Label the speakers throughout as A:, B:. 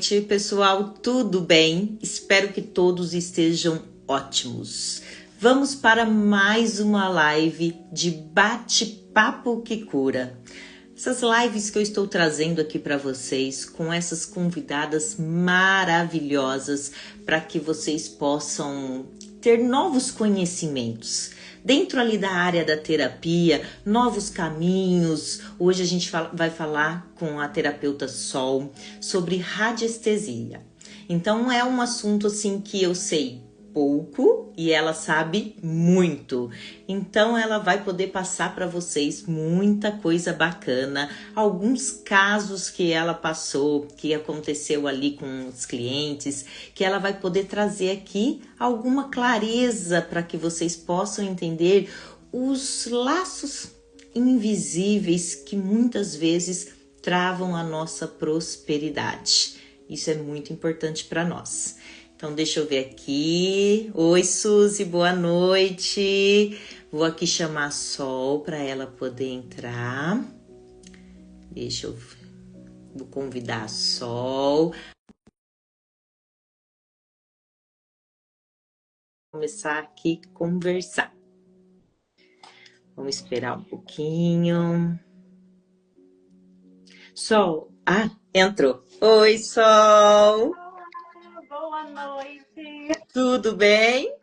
A: Oi, pessoal, tudo bem? Espero que todos estejam ótimos. Vamos para mais uma live de bate-papo que cura. Essas lives que eu estou trazendo aqui para vocês com essas convidadas maravilhosas para que vocês possam ter novos conhecimentos. Dentro ali da área da terapia, novos caminhos. Hoje a gente vai falar com a terapeuta Sol sobre radiestesia. Então é um assunto assim que eu sei pouco e ela sabe muito. Então ela vai poder passar para vocês muita coisa bacana, alguns casos que ela passou, que aconteceu ali com os clientes, que ela vai poder trazer aqui alguma clareza para que vocês possam entender os laços invisíveis que muitas vezes travam a nossa prosperidade. Isso é muito importante para nós. Então, deixa eu ver aqui. Oi, Suzy, boa noite. Vou aqui chamar a Sol para ela poder entrar. Vou convidar a Sol. Vou começar aqui a conversar. Vamos esperar um pouquinho. Sol, entrou. Oi, Sol.
B: Boa noite.
A: Tudo bem?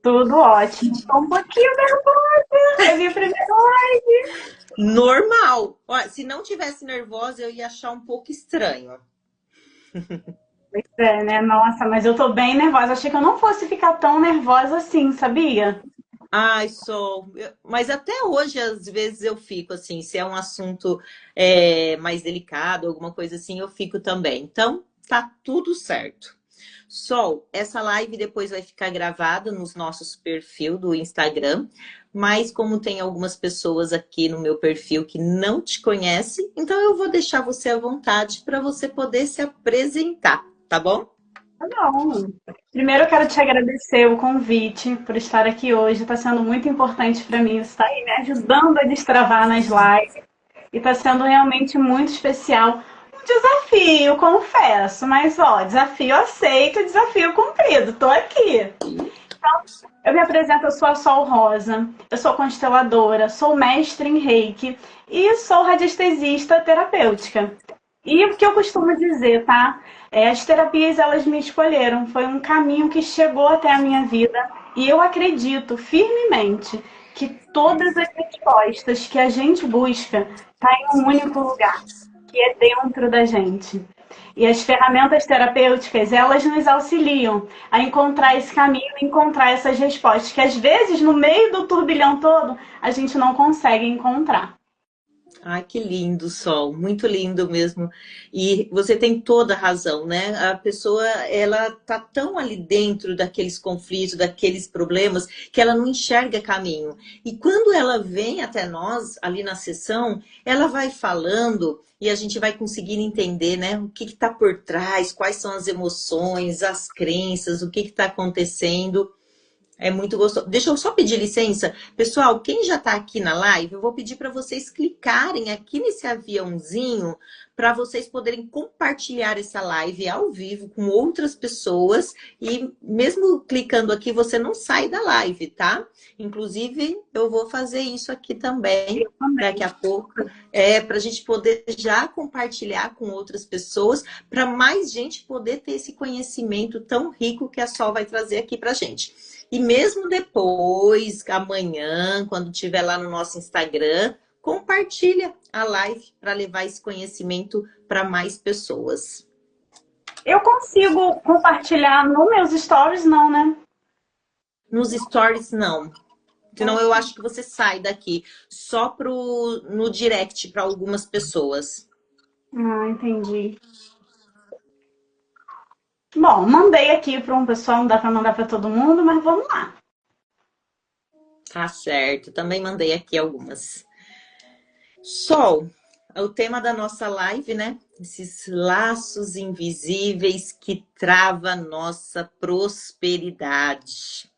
B: Tudo ótimo. Tô um pouquinho nervosa. É minha primeira live.
A: Normal. Ó, se não tivesse nervosa, eu ia achar um pouco estranho.
B: Pois é, né? Nossa, mas eu tô bem nervosa. Achei que eu não fosse ficar tão nervosa assim, sabia?
A: Ai, Sol, mas até hoje às vezes eu fico assim, se é um assunto mais delicado, alguma coisa assim, eu fico também. Então, tá tudo certo. Sol, essa live depois vai ficar gravada nos nossos perfil do Instagram, mas como tem algumas pessoas aqui no meu perfil que não te conhecem, então eu vou deixar você à vontade para você poder se apresentar, tá bom?
B: Tá bom. Primeiro eu quero te agradecer o convite por estar aqui hoje. Está sendo muito importante para mim. Você está aí me ajudando a destravar nas lives. E está sendo realmente muito especial. Um desafio, confesso. Mas, ó, desafio aceito, desafio cumprido. Tô aqui. Eu me apresento, eu sou a Sol Rosa, eu sou consteladora, sou mestre em Reiki e sou radiestesista terapêutica. E o que eu costumo dizer, tá? As terapias, elas me escolheram, foi um caminho que chegou até a minha vida e eu acredito firmemente que todas as respostas que a gente busca tá em um único lugar, que é dentro da gente. E as ferramentas terapêuticas, elas nos auxiliam a encontrar esse caminho, encontrar essas respostas, que às vezes, no meio do turbilhão todo, a gente não consegue encontrar.
A: Ai, que lindo, Sol, muito lindo mesmo. E você tem toda a razão, né? A pessoa, ela tá tão ali dentro daqueles conflitos, daqueles problemas, que ela não enxerga caminho. E quando ela vem até nós, ali na sessão, ela vai falando e a gente vai conseguir entender, né? O que está por trás, quais são as emoções, as crenças, o que está acontecendo. É muito gostoso. Deixa eu só pedir licença. Pessoal, quem já está aqui na live, eu vou pedir para vocês clicarem aqui nesse aviãozinho para vocês poderem compartilhar essa live ao vivo com outras pessoas. E mesmo clicando aqui, você não sai da live, tá? Inclusive, eu vou fazer isso aqui também.
B: Eu também.
A: Daqui a pouco, para a gente poder já compartilhar com outras pessoas, para mais gente poder ter esse conhecimento tão rico que a Sol vai trazer aqui para a gente. E mesmo depois, amanhã, quando estiver lá no nosso Instagram, compartilha a live para levar esse conhecimento para mais pessoas.
B: Eu consigo compartilhar nos meus stories, não, né?
A: Nos stories, não. Senão eu acho que você sai daqui só no direct para algumas pessoas.
B: Ah, entendi. Bom, mandei aqui para um pessoal, não dá para mandar para todo mundo, mas vamos lá.
A: Tá certo. Também mandei aqui algumas. Sol, é o tema da nossa live, né? Esses laços invisíveis que travam nossa prosperidade.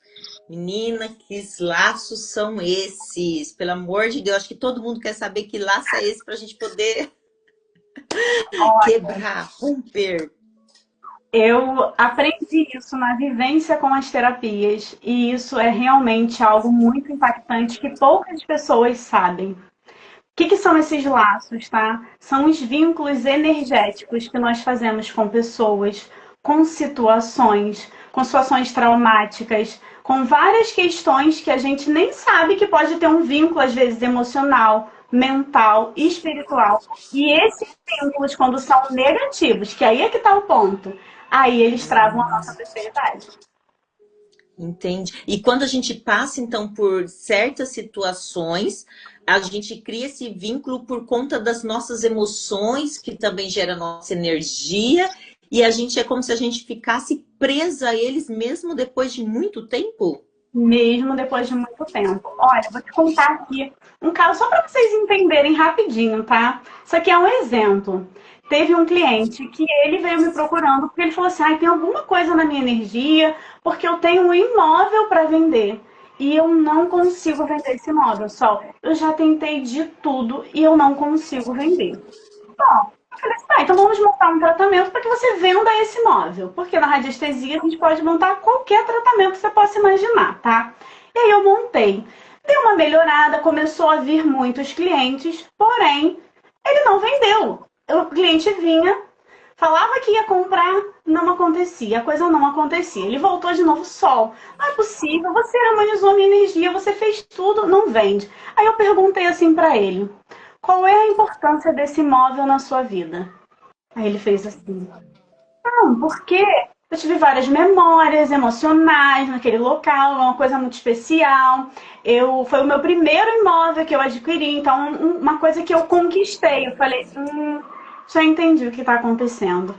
A: Menina, que laços são esses? Pelo amor de Deus, acho que todo mundo quer saber que laço é esse para a gente poder quebrar, romper.
B: Eu aprendi isso na vivência com as terapias, e isso é realmente algo muito impactante que poucas pessoas sabem. O que são esses laços, tá? São os vínculos energéticos que nós fazemos com pessoas, com situações traumáticas, com várias questões que a gente nem sabe que pode ter um vínculo, às vezes, emocional, mental e espiritual. E esses vínculos, quando são negativos, que aí é que está o ponto, aí eles travam a nossa prosperidade.
A: Entende? E quando a gente passa, então, por certas situações, a gente cria esse vínculo por conta das nossas emoções, que também gera nossa energia, e a gente é como se a gente ficasse presa a eles mesmo depois de muito tempo.
B: Mesmo depois de muito tempo. Olha, vou te contar aqui um caso só para vocês entenderem rapidinho, tá? Isso aqui é um exemplo. Teve um cliente que ele veio me procurando porque ele falou assim: tem alguma coisa na minha energia, porque eu tenho um imóvel para vender e eu não consigo vender esse imóvel. Só eu já tentei de tudo e eu não consigo vender. Bom, eu falei assim, então vamos montar um tratamento para que você venda esse imóvel. Porque na radiestesia a gente pode montar qualquer tratamento que você possa imaginar, tá? E aí eu montei. Deu uma melhorada, começou a vir muitos clientes, porém, ele não vendeu. O cliente vinha, falava que ia comprar, não acontecia, a coisa não acontecia. Ele voltou de novo, Sol, não é possível, você harmonizou a minha energia, você fez tudo, não vende. Aí eu perguntei assim para ele, qual é a importância desse imóvel na sua vida? Aí ele fez assim, não, porque eu tive várias memórias emocionais naquele local, uma coisa muito especial. Foi o meu primeiro imóvel que eu adquiri, então uma coisa que eu conquistei. Eu falei, já entendi o que está acontecendo.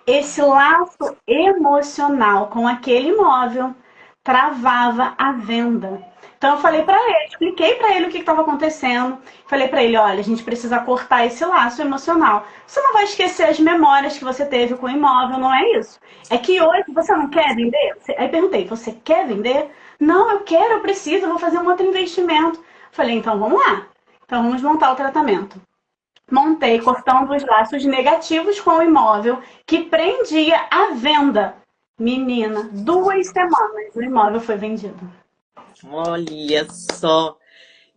B: Esse laço emocional com aquele imóvel travava a venda. Então eu falei para ele, expliquei para ele o que estava acontecendo. Falei para ele, olha, a gente precisa cortar esse laço emocional. Você não vai esquecer as memórias que você teve com o imóvel, não é isso. É que hoje você não quer vender? Aí perguntei, você quer vender? Não, eu quero, eu preciso, eu vou fazer um outro investimento. Falei, então vamos lá. Então vamos montar o tratamento. Montei cortando os laços negativos com o imóvel que prendia a venda. Menina, 2 semanas o imóvel foi vendido.
A: Olha só,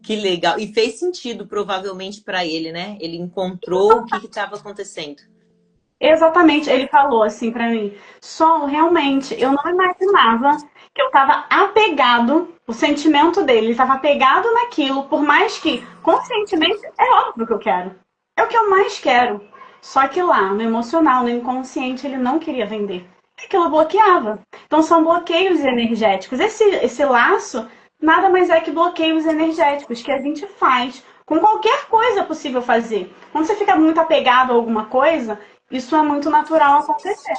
A: que legal. E fez sentido, provavelmente, para ele, né? Ele encontrou o que estava acontecendo.
B: Exatamente, ele falou assim pra mim, Sol, realmente, eu não imaginava que eu estava apegado, o sentimento dele, ele estava apegado naquilo, por mais que conscientemente é óbvio que eu quero. É o que eu mais quero. Só que lá, no emocional, no inconsciente, ele não queria vender. Aquilo bloqueava. Então são bloqueios energéticos. Esse laço nada mais é que bloqueios energéticos que a gente faz com qualquer coisa possível fazer. Quando você fica muito apegado a alguma coisa, isso é muito natural acontecer.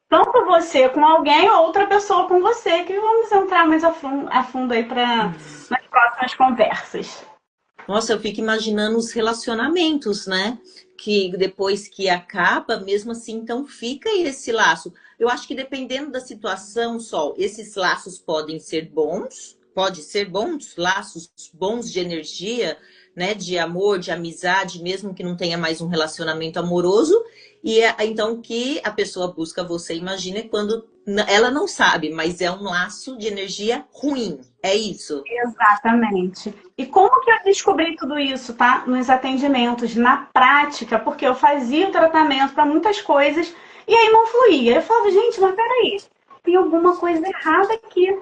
B: Tanto você com alguém ou outra pessoa com você, que vamos entrar mais a fundo aí nas próximas conversas.
A: Nossa, eu fico imaginando os relacionamentos, né? Que depois que acaba, mesmo assim, então fica esse laço. Eu acho que dependendo da situação, Sol, esses laços podem ser bons, pode ser bons, laços bons de energia, né? De amor, de amizade, mesmo que não tenha mais um relacionamento amoroso. E então que a pessoa busca você, imagina quando ela não sabe, mas é um laço de energia ruim. É isso?
B: Exatamente. E como que eu descobri tudo isso, tá? Nos atendimentos, na prática, porque eu fazia o tratamento para muitas coisas e aí não fluía. Eu falava, gente, mas peraí, tem alguma coisa errada aqui.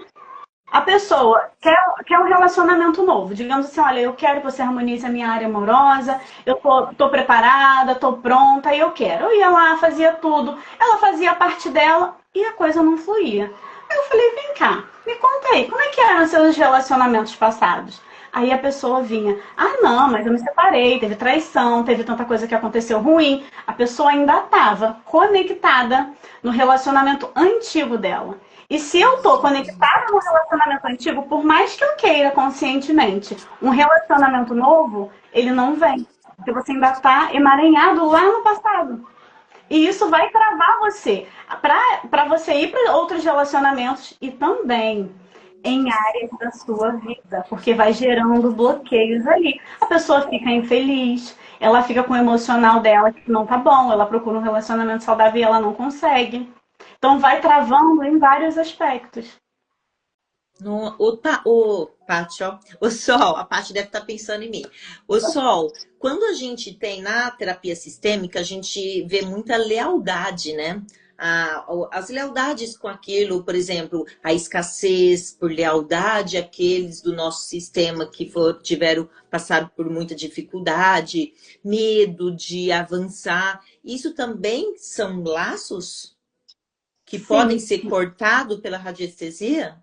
B: A pessoa quer um relacionamento novo. Digamos assim, olha, eu quero que você harmonize a minha área amorosa, eu tô preparada, tô pronta, eu quero. Eu ia lá, fazia tudo, ela fazia a parte dela e a coisa não fluía. Aí eu falei, vem cá, me conta aí, como é que eram os seus relacionamentos passados? Aí a pessoa vinha, não, mas eu me separei, teve traição, teve tanta coisa que aconteceu ruim. A pessoa ainda estava conectada no relacionamento antigo dela. E se eu tô conectada no relacionamento antigo, por mais que eu queira conscientemente um relacionamento novo, ele não vem. Porque você ainda está emaranhado lá no passado. E isso vai travar você. Para você ir para outros relacionamentos e também em áreas da sua vida. Porque vai gerando bloqueios ali. A pessoa fica infeliz, ela fica com o emocional dela que não tá bom, ela procura um relacionamento saudável e ela não consegue. Então vai travando em vários aspectos.
A: No, o Paty, ó, o Sol, a Paty deve estar pensando em mim. O Sol, quando a gente tem na terapia sistêmica, a gente vê muita lealdade, né? As lealdades com aquilo, por exemplo, a escassez por lealdade àqueles do nosso sistema que tiveram, passaram por muita dificuldade, medo de avançar. Isso também são laços que podem
B: Sim,
A: ser cortados pela radiestesia?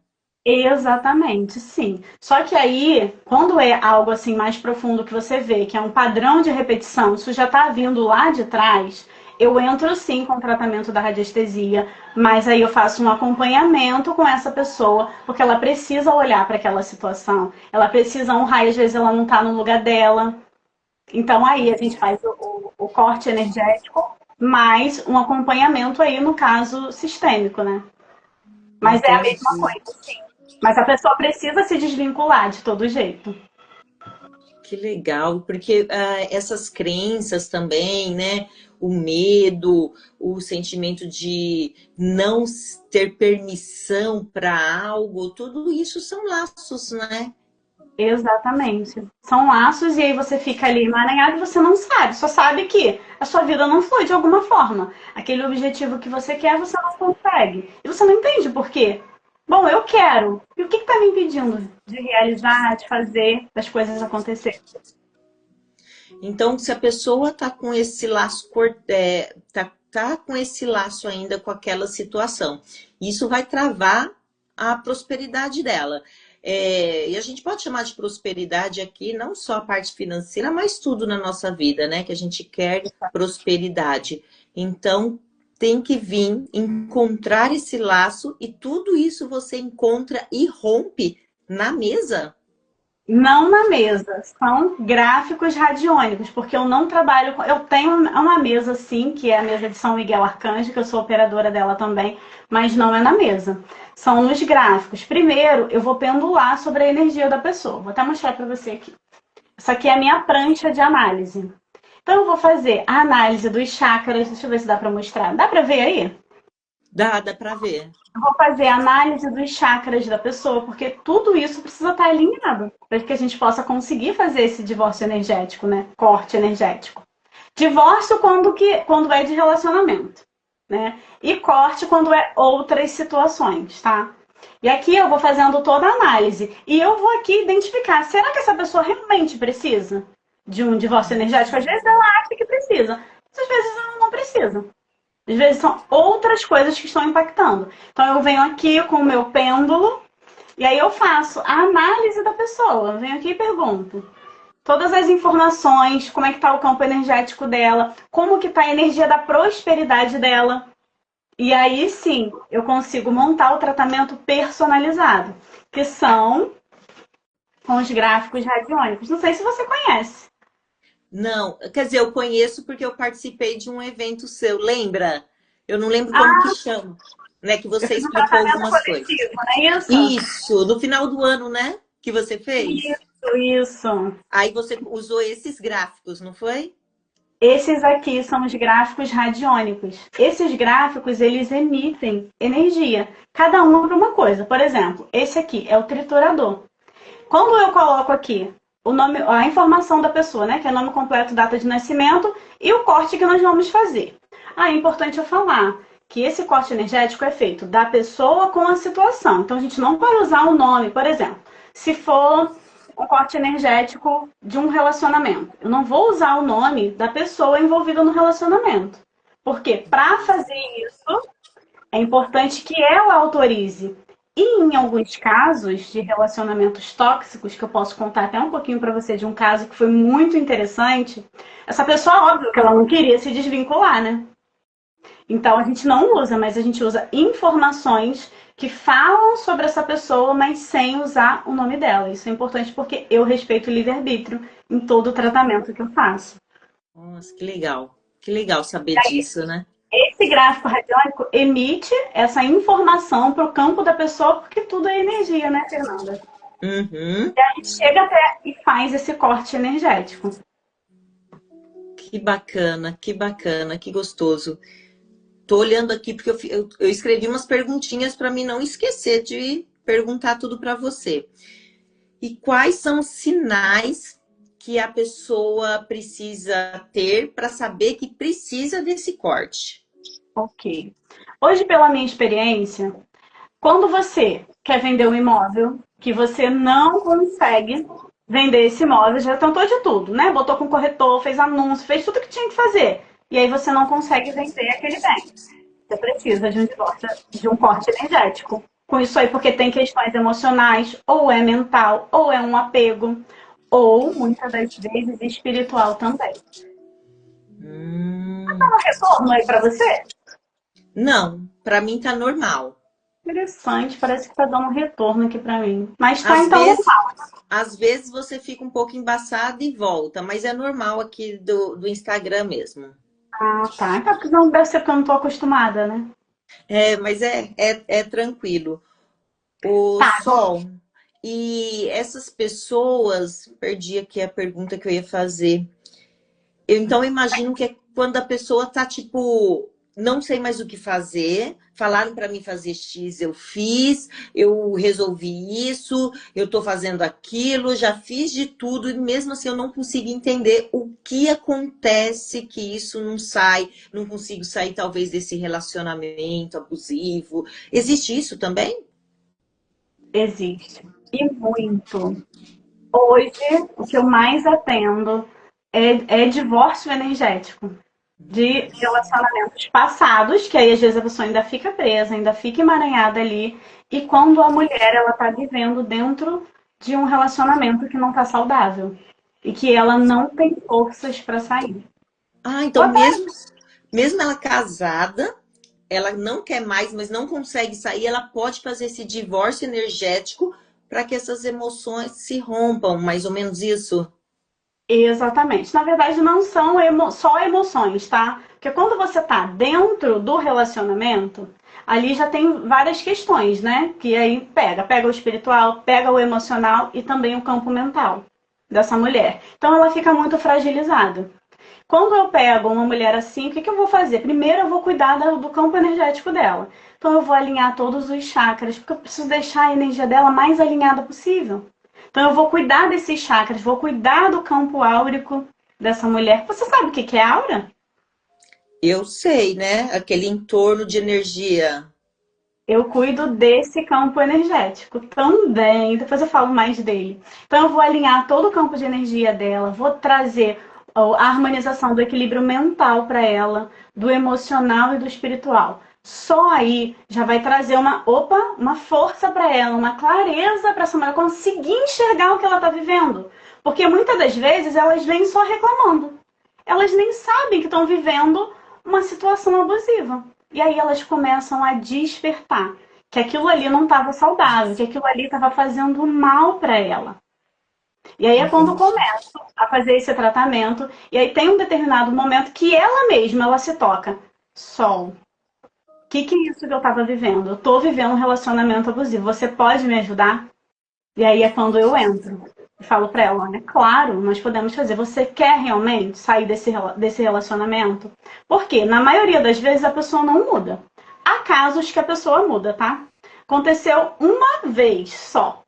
B: exatamente, sim. Só que aí, quando é algo assim mais profundo que você vê, que é um padrão de repetição, isso já está vindo lá de trás, eu entro sim com o tratamento da radiestesia, mas aí eu faço um acompanhamento com essa pessoa, porque ela precisa olhar para aquela situação, ela precisa honrar, e às vezes ela não está no lugar dela. Então aí a gente faz o corte energético, mais um acompanhamento aí, no caso, sistêmico, né? Mas é a mesma
A: Entendi.
B: coisa, sim. Mas a pessoa precisa se desvincular de todo jeito.
A: Que legal, porque essas crenças também, né? O medo, o sentimento de não ter permissão para algo, tudo isso são laços, né?
B: Exatamente. São laços e aí você fica ali emaranhado e você não sabe, só sabe que a sua vida não flui de alguma forma. Aquele objetivo que você quer, você não consegue. E você não entende por quê. Bom, eu quero. E o que está me impedindo de realizar, de fazer, das coisas acontecerem?
A: Então, se a pessoa tá com esse laço, tá com esse laço ainda com aquela situação, isso vai travar a prosperidade dela. E a gente pode chamar de prosperidade aqui não só a parte financeira, mas tudo na nossa vida, né? Que a gente quer prosperidade. Então, tem que vir encontrar esse laço e tudo isso você encontra e rompe na mesa.
B: Não na mesa, são gráficos radiônicos, porque eu não trabalho com. Eu tenho uma mesa, sim, que é a mesa de São Miguel Arcanjo, que eu sou operadora dela também, mas não é na mesa. São nos gráficos. Primeiro, eu vou pendular sobre a energia da pessoa. Vou até mostrar para você aqui. Isso aqui é a minha prancha de análise. Então, eu vou fazer a análise dos chakras. Deixa eu ver se dá para mostrar. Dá para ver aí?
A: Dá para ver.
B: Eu vou fazer a análise dos chakras da pessoa, porque tudo isso precisa estar alinhado para que a gente possa conseguir fazer esse divórcio energético, né? Corte energético. Divórcio quando é de relacionamento, né? E corte quando é outras situações, tá? E aqui eu vou fazendo toda a análise. E eu vou aqui identificar, será que essa pessoa realmente precisa de um divórcio energético? Às vezes ela acha que precisa, às vezes ela não precisa. Às vezes são outras coisas que estão impactando. Então eu venho aqui com o meu pêndulo e aí eu faço a análise da pessoa. Eu venho aqui e pergunto todas as informações, como é que está o campo energético dela, como que está a energia da prosperidade dela. E aí sim, eu consigo montar o tratamento personalizado, que são com os gráficos radiônicos. Não sei se você conhece.
A: Não, quer dizer, eu conheço porque eu participei de um evento seu, lembra? Eu não lembro como que
B: Ah,
A: chama, né? Que
B: eu
A: você
B: fiz um
A: explicou
B: tratamento
A: algumas coisas.
B: coletivo, não é isso?
A: Isso, no final do ano, né? Que você fez.
B: Isso.
A: Aí você usou esses gráficos, não foi?
B: Esses aqui são os gráficos radiônicos. Esses gráficos, eles emitem energia, cada um para uma coisa. Por exemplo, esse aqui é o triturador. Quando eu coloco aqui o nome, a informação da pessoa, né, que é nome completo, data de nascimento e o corte que nós vamos fazer. É importante eu falar que esse corte energético é feito da pessoa com a situação. Então a gente não vai usar o nome, por exemplo, se for um corte energético de um relacionamento. Eu não vou usar o nome da pessoa envolvida no relacionamento. Porque para fazer isso, é importante que ela autorize. E em alguns casos de relacionamentos tóxicos, que eu posso contar até um pouquinho para você de um caso que foi muito interessante, essa pessoa, óbvio que ela não queria se desvincular, né? Então a gente não usa, mas a gente usa informações que falam sobre essa pessoa, mas sem usar o nome dela. Isso é importante porque eu respeito o livre-arbítrio em todo o tratamento que eu faço.
A: Nossa, que legal. Que legal saber disso, né?
B: Esse gráfico radiônico emite essa informação para o campo da pessoa, porque tudo é energia, né, Fernanda?
A: Uhum.
B: E a gente chega até e faz esse corte energético.
A: Que bacana, que bacana, que gostoso. tô olhando aqui porque eu escrevi umas perguntinhas para mim não esquecer de perguntar tudo para você. E quais são os sinais que a pessoa precisa ter para saber que precisa desse corte?
B: Ok. Hoje, pela minha experiência, quando você quer vender um imóvel, que você não consegue vender esse imóvel, já tentou de tudo, né? Botou com corretor, fez anúncio, fez tudo que tinha que fazer. E aí você não consegue vender aquele bem. Você precisa de um divórcio, de um corte energético. Com isso aí, porque tem questões emocionais, ou é mental, ou é um apego, ou muitas das vezes espiritual também. Tá no retorno aí para você?
A: Não, para mim tá normal.
B: Interessante, parece que tá dando um retorno aqui para mim. Mas tá
A: Às
B: então
A: vezes,
B: normal.
A: às vezes você fica um pouco embaçado e volta, mas é normal aqui do Instagram mesmo.
B: Ah, tá. Então, porque não deve ser porque eu não tô acostumada, né?
A: Mas é tranquilo. O
B: Tá.
A: Sol, e essas pessoas, perdi aqui a pergunta que eu ia fazer. Eu então imagino que é quando a pessoa tá tipo, não sei mais o que fazer, falaram para mim fazer X, eu fiz, eu resolvi isso, eu tô fazendo aquilo, já fiz de tudo e mesmo assim eu não consigo entender o que acontece que isso não sai, não consigo sair talvez desse relacionamento abusivo. Existe isso também?
B: Existe. E muito. Hoje, o que eu mais atendo é divórcio energético. De relacionamentos passados, que aí às vezes a pessoa ainda fica presa, ainda fica emaranhada ali, e quando a mulher ela está vivendo dentro de um relacionamento que não está saudável e que ela não tem forças para sair.
A: Ah,
B: Ou
A: então
B: até
A: mesmo ela casada, ela não quer mais, mas não consegue sair, ela pode fazer esse divórcio energético para que essas emoções se rompam, mais ou menos isso.
B: exatamente. Na verdade, não são só emoções, tá? Porque quando você tá dentro do relacionamento, ali já tem várias questões, né? Que aí pega o espiritual, pega o emocional e também o campo mental dessa mulher. Então ela fica muito fragilizada. Quando eu pego uma mulher assim, o que eu vou fazer? Primeiro eu vou cuidar do campo energético dela. Então eu vou alinhar todos os chakras, porque eu preciso deixar a energia dela mais alinhada possível. Então eu vou cuidar desses chakras, vou cuidar do campo áurico dessa mulher. Você sabe o que é aura?
A: Eu sei, né? Aquele entorno de energia.
B: Eu cuido desse campo energético também. Depois eu falo mais dele. Então eu vou alinhar todo o campo de energia dela, vou trazer a harmonização do equilíbrio mental para ela, do emocional e do espiritual. Só aí já vai trazer uma força para ela, uma clareza para essa mulher conseguir enxergar o que ela está vivendo. Porque muitas das vezes elas vêm só reclamando. Elas nem sabem que estão vivendo uma situação abusiva. E aí elas começam a despertar que aquilo ali não estava saudável, que aquilo ali estava fazendo mal para ela. E aí é quando eu
A: Entendi.
B: começo a fazer esse tratamento, e aí tem um determinado momento que ela mesma, ela se toca. Sol, que é isso que eu estava vivendo? Eu estou vivendo um relacionamento abusivo, você pode me ajudar? E aí é quando eu entro e falo para ela, olha, claro, nós podemos fazer. Você quer realmente sair desse relacionamento? Porque na maioria das vezes a pessoa não muda. Há casos que a pessoa muda, tá? Aconteceu uma vez só.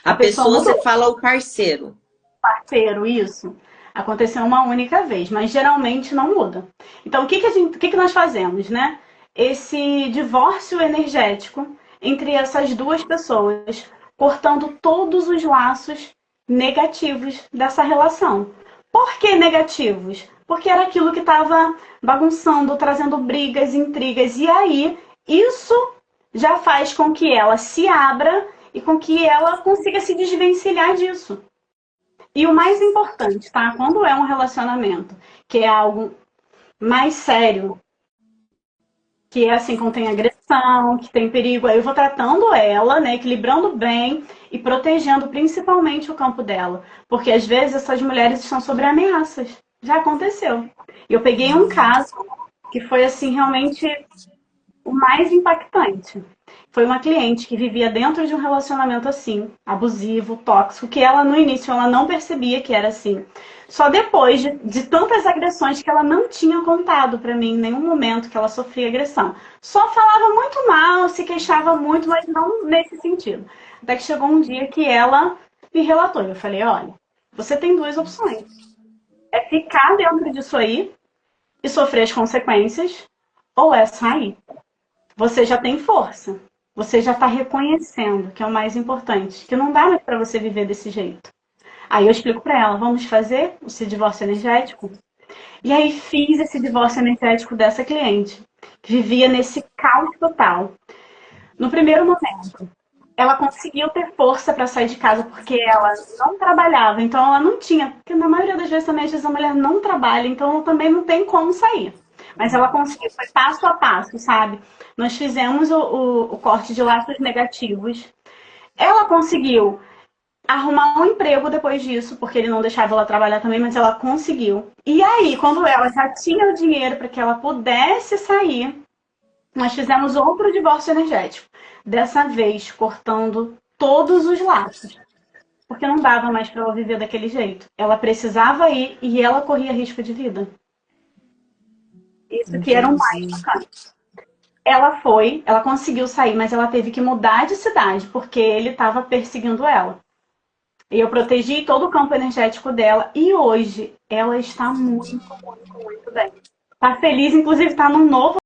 A: A
B: A pessoa
A: pessoa, você
B: mudou,
A: fala o parceiro.
B: parceiro, isso. Aconteceu uma única vez, mas geralmente não muda. Então, o que nós fazemos, né? Esse divórcio energético entre essas duas pessoas, cortando todos os laços negativos dessa relação. Por que negativos? Porque era aquilo que estava bagunçando, trazendo brigas, intrigas. E aí, isso já faz com que ela se abra e com que ela consiga se desvencilhar disso. E o mais importante, tá? Quando é um relacionamento que é algo mais sério, que é assim, contém agressão, que tem perigo, aí eu vou tratando ela, né, equilibrando bem e protegendo principalmente o campo dela. Porque às vezes essas mulheres estão sob ameaças. Já aconteceu. E eu peguei um caso que foi assim, realmente o mais impactante foi uma cliente que vivia dentro de um relacionamento assim, abusivo, tóxico, que ela no início ela não percebia que era assim. Só depois de tantas agressões que ela não tinha contado para mim em nenhum momento que ela sofria agressão. Só falava muito mal, se queixava muito, mas não nesse sentido. Até que chegou um dia que ela me relatou. Eu falei, olha, você tem duas opções. É ficar dentro disso aí e sofrer as consequências, ou é sair. Você já tem força. Você já está reconhecendo, que é o mais importante, que não dá mais para você viver desse jeito. Aí eu explico para ela, vamos fazer esse divórcio energético? E aí fiz esse divórcio energético dessa cliente, que vivia nesse caos total. No primeiro momento, ela conseguiu ter força para sair de casa porque ela não trabalhava, então ela não tinha, porque na maioria das vezes também às vezes a mulher não trabalha, então também não tem como sair. Mas ela conseguiu, foi passo a passo, sabe? Nós fizemos o corte de laços negativos. Ela conseguiu arrumar um emprego depois disso, porque ele não deixava ela trabalhar também, mas ela conseguiu. E aí, quando ela já tinha o dinheiro para que ela pudesse sair, nós fizemos outro divórcio energético. Dessa vez, cortando todos os laços. Porque não dava mais para ela viver daquele jeito. Ela precisava ir e ela corria risco de vida. Isso que era o mais
A: Entendi.
B: chocante. Ela foi, ela conseguiu sair, mas ela teve que mudar de cidade, porque ele estava perseguindo ela. E eu protegi todo o campo energético dela. E hoje ela está muito, muito, muito bem. Está feliz, inclusive está num novo